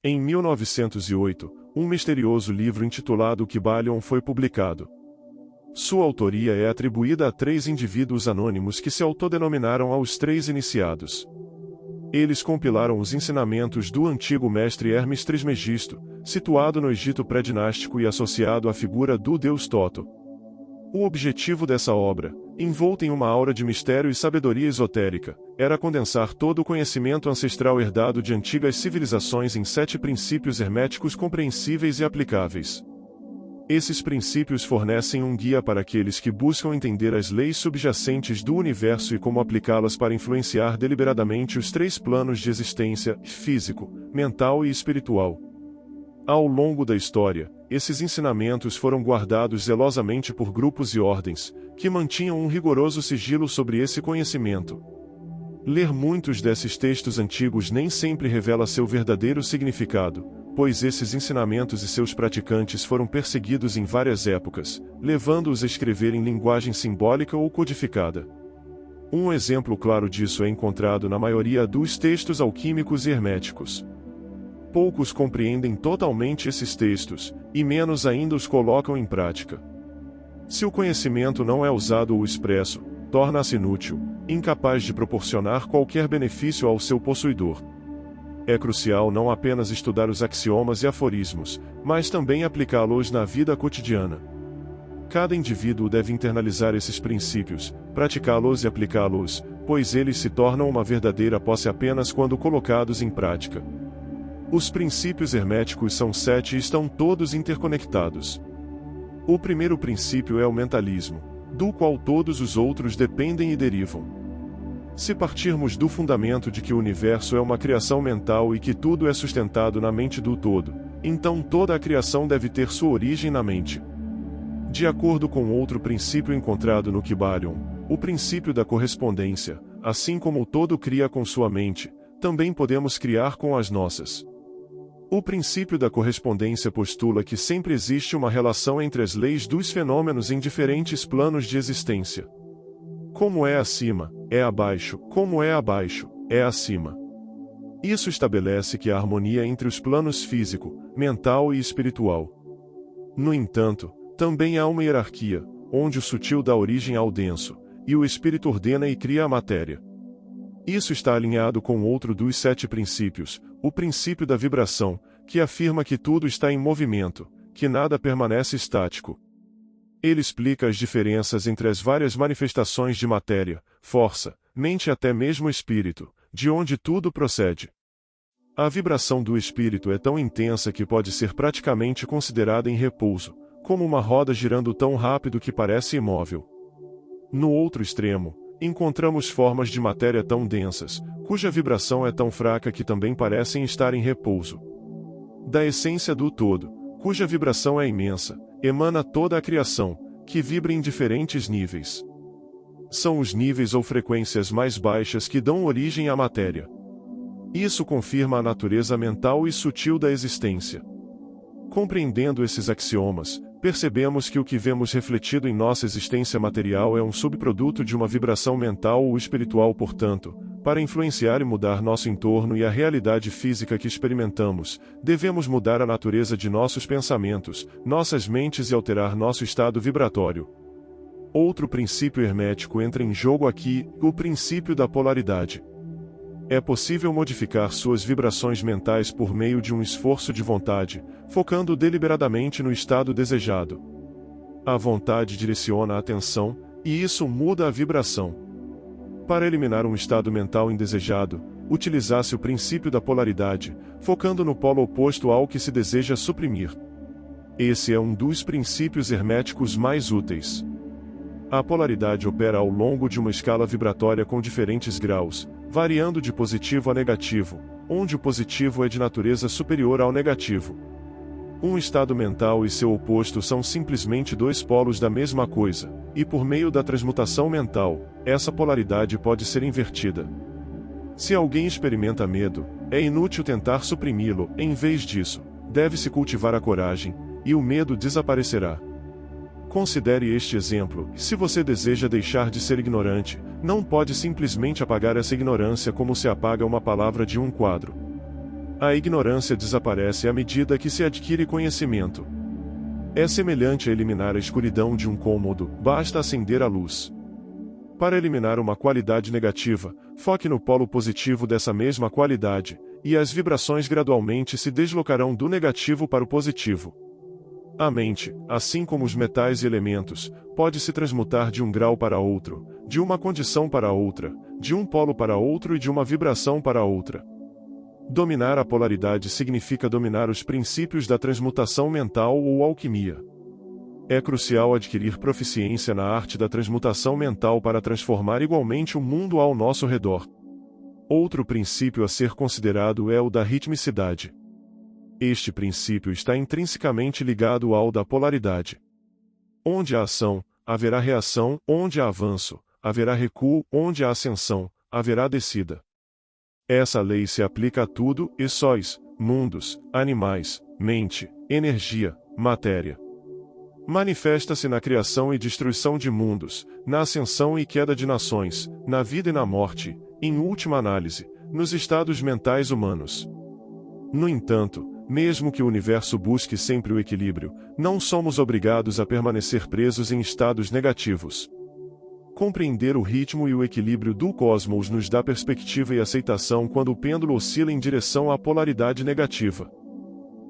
Em 1908, um misterioso livro intitulado Kybalion foi publicado. Sua autoria é atribuída a 3 indivíduos anônimos que se autodenominaram aos 3 iniciados. Eles compilaram os ensinamentos do antigo mestre Hermes Trismegisto, situado no Egito pré-dinástico e associado à figura do deus Toto. O objetivo dessa obra, envolta em uma aura de mistério e sabedoria esotérica, era condensar todo o conhecimento ancestral herdado de antigas civilizações em 7 princípios herméticos compreensíveis e aplicáveis. Esses princípios fornecem um guia para aqueles que buscam entender as leis subjacentes do universo e como aplicá-las para influenciar deliberadamente os 3 planos de existência: físico, mental e espiritual. Ao longo da história, esses ensinamentos foram guardados zelosamente por grupos e ordens, que mantinham um rigoroso sigilo sobre esse conhecimento. Ler muitos desses textos antigos nem sempre revela seu verdadeiro significado, pois esses ensinamentos e seus praticantes foram perseguidos em várias épocas, levando-os a escrever em linguagem simbólica ou codificada. Um exemplo claro disso é encontrado na maioria dos textos alquímicos e herméticos. Poucos compreendem totalmente esses textos, e menos ainda os colocam em prática. Se o conhecimento não é usado ou expresso, torna-se inútil, incapaz de proporcionar qualquer benefício ao seu possuidor. É crucial não apenas estudar os axiomas e aforismos, mas também aplicá-los na vida cotidiana. Cada indivíduo deve internalizar esses princípios, praticá-los e aplicá-los, pois eles se tornam uma verdadeira posse apenas quando colocados em prática. Os princípios herméticos são 7 e estão todos interconectados. O primeiro princípio é o mentalismo, do qual todos os outros dependem e derivam. Se partirmos do fundamento de que o universo é uma criação mental e que tudo é sustentado na mente do todo, então toda a criação deve ter sua origem na mente. De acordo com outro princípio encontrado no Kybalion, o princípio da correspondência, assim como o todo cria com sua mente, também podemos criar com as nossas. O princípio da correspondência postula que sempre existe uma relação entre as leis dos fenômenos em diferentes planos de existência. Como é acima, é abaixo; como é abaixo, é acima. Isso estabelece que há harmonia entre os planos físico, mental e espiritual. No entanto, também há uma hierarquia, onde o sutil dá origem ao denso, e o espírito ordena e cria a matéria. Isso está alinhado com outro dos 7 princípios, o princípio da vibração, que afirma que tudo está em movimento, que nada permanece estático. Ele explica as diferenças entre as várias manifestações de matéria, força, mente e até mesmo espírito, de onde tudo procede. A vibração do espírito é tão intensa que pode ser praticamente considerada em repouso, como uma roda girando tão rápido que parece imóvel. No outro extremo, encontramos formas de matéria tão densas, cuja vibração é tão fraca que também parecem estar em repouso. Da essência do todo, cuja vibração é imensa, emana toda a criação, que vibra em diferentes níveis. São os níveis ou frequências mais baixas que dão origem à matéria. Isso confirma a natureza mental e sutil da existência. Compreendendo esses axiomas, percebemos que o que vemos refletido em nossa existência material é um subproduto de uma vibração mental ou espiritual. Portanto, para influenciar e mudar nosso entorno e a realidade física que experimentamos, devemos mudar a natureza de nossos pensamentos, nossas mentes e alterar nosso estado vibratório. Outro princípio hermético entra em jogo aqui, o princípio da polaridade. É possível modificar suas vibrações mentais por meio de um esforço de vontade, focando deliberadamente no estado desejado. A vontade direciona a atenção, e isso muda a vibração. Para eliminar um estado mental indesejado, utilizasse o princípio da polaridade, focando no polo oposto ao que se deseja suprimir. Esse é um dos princípios herméticos mais úteis. A polaridade opera ao longo de uma escala vibratória com diferentes graus, variando de positivo a negativo, onde o positivo é de natureza superior ao negativo. Um estado mental e seu oposto são simplesmente 2 polos da mesma coisa, e por meio da transmutação mental, essa polaridade pode ser invertida. Se alguém experimenta medo, é inútil tentar suprimi-lo; em vez disso, deve-se cultivar a coragem, e o medo desaparecerá. Considere este exemplo: se você deseja deixar de ser ignorante, não pode simplesmente apagar essa ignorância como se apaga uma palavra de um quadro. A ignorância desaparece à medida que se adquire conhecimento. É semelhante a eliminar a escuridão de um cômodo, basta acender a luz. Para eliminar uma qualidade negativa, foque no polo positivo dessa mesma qualidade, e as vibrações gradualmente se deslocarão do negativo para o positivo. A mente, assim como os metais e elementos, pode se transmutar de um grau para outro, de uma condição para outra, de um polo para outro e de uma vibração para outra. Dominar a polaridade significa dominar os princípios da transmutação mental ou alquimia. É crucial adquirir proficiência na arte da transmutação mental para transformar igualmente o mundo ao nosso redor. Outro princípio a ser considerado é o da ritmicidade. Este princípio está intrinsecamente ligado ao da polaridade. Onde há ação, haverá reação; onde há avanço, haverá recuo; onde há ascensão, haverá descida. Essa lei se aplica a tudo e sóis, mundos, animais, mente, energia, matéria. Manifesta-se na criação e destruição de mundos, na ascensão e queda de nações, na vida e na morte, em última análise, nos estados mentais humanos. No entanto, mesmo que o universo busque sempre o equilíbrio, não somos obrigados a permanecer presos em estados negativos. Compreender o ritmo e o equilíbrio do cosmos nos dá perspectiva e aceitação quando o pêndulo oscila em direção à polaridade negativa.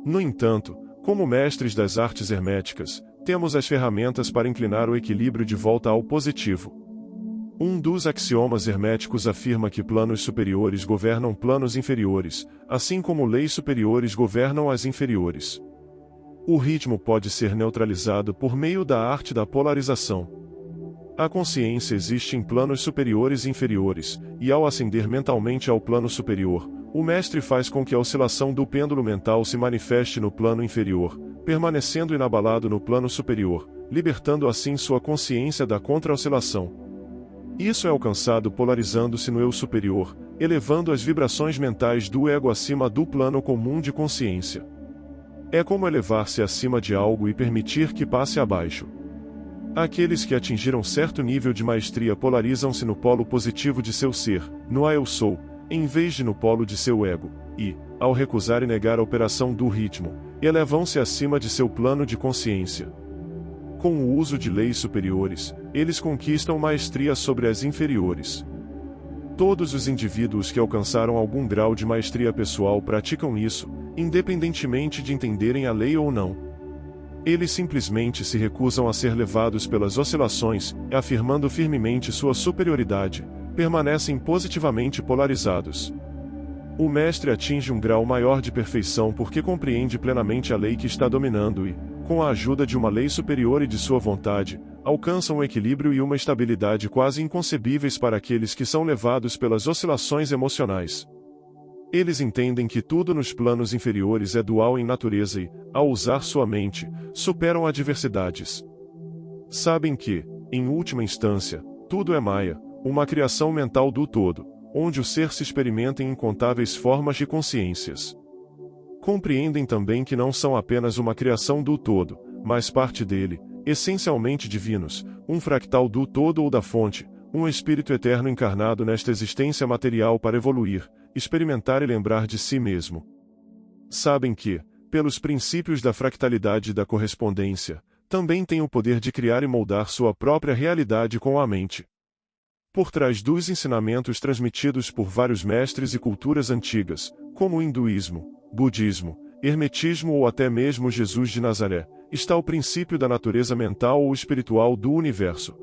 No entanto, como mestres das artes herméticas, temos as ferramentas para inclinar o equilíbrio de volta ao positivo. Um dos axiomas herméticos afirma que planos superiores governam planos inferiores, assim como leis superiores governam as inferiores. O ritmo pode ser neutralizado por meio da arte da polarização. A consciência existe em planos superiores e inferiores, e ao ascender mentalmente ao plano superior, o mestre faz com que a oscilação do pêndulo mental se manifeste no plano inferior, permanecendo inabalado no plano superior, libertando assim sua consciência da contra-oscilação. Isso é alcançado polarizando-se no eu superior, elevando as vibrações mentais do ego acima do plano comum de consciência. É como elevar-se acima de algo e permitir que passe abaixo. Aqueles que atingiram certo nível de maestria polarizam-se no polo positivo de seu ser, no eu sou, em vez de no polo de seu ego, e, ao recusar e negar a operação do ritmo, elevam-se acima de seu plano de consciência. Com o uso de leis superiores, eles conquistam maestria sobre as inferiores. Todos os indivíduos que alcançaram algum grau de maestria pessoal praticam isso, independentemente de entenderem a lei ou não. Eles simplesmente se recusam a ser levados pelas oscilações, e afirmando firmemente sua superioridade, permanecem positivamente polarizados. O mestre atinge um grau maior de perfeição porque compreende plenamente a lei que está dominando e, com a ajuda de uma lei superior e de sua vontade, alcança um equilíbrio e uma estabilidade quase inconcebíveis para aqueles que são levados pelas oscilações emocionais. Eles entendem que tudo nos planos inferiores é dual em natureza e, ao usar sua mente, superam adversidades. Sabem que, em última instância, tudo é Maya, uma criação mental do todo, onde o ser se experimenta em incontáveis formas de consciências. Compreendem também que não são apenas uma criação do todo, mas parte dele, essencialmente divinos, um fractal do todo ou da fonte, um espírito eterno encarnado nesta existência material para evoluir, experimentar e lembrar de si mesmo. Sabem que, pelos princípios da fractalidade e da correspondência, também têm o poder de criar e moldar sua própria realidade com a mente. Por trás dos ensinamentos transmitidos por vários mestres e culturas antigas, como o hinduísmo, budismo, hermetismo ou até mesmo Jesus de Nazaré, está o princípio da natureza mental ou espiritual do universo.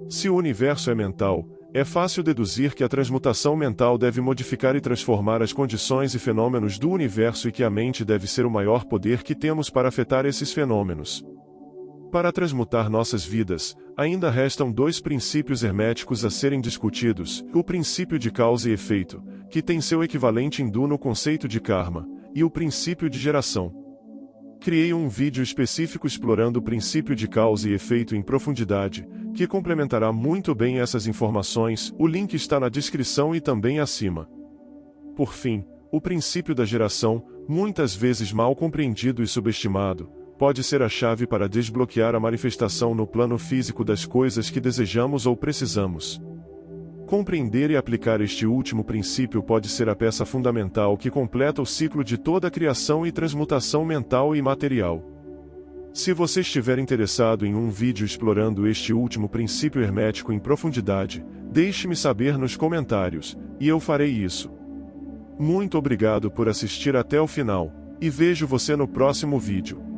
Se o universo é mental, é fácil deduzir que a transmutação mental deve modificar e transformar as condições e fenômenos do universo e que a mente deve ser o maior poder que temos para afetar esses fenômenos. Para transmutar nossas vidas, ainda restam dois princípios herméticos a serem discutidos: o princípio de causa e efeito, que tem seu equivalente hindu no conceito de karma, e o princípio de geração. Criei um vídeo específico explorando o princípio de causa e efeito em profundidade, que complementará muito bem essas informações. O link está na descrição e também acima. Por fim, o princípio da geração, muitas vezes mal compreendido e subestimado, pode ser a chave para desbloquear a manifestação no plano físico das coisas que desejamos ou precisamos. Compreender e aplicar este último princípio pode ser a peça fundamental que completa o ciclo de toda a criação e transmutação mental e material. Se você estiver interessado em um vídeo explorando este último princípio hermético em profundidade, deixe-me saber nos comentários, e eu farei isso. Muito obrigado por assistir até o final, e vejo você no próximo vídeo.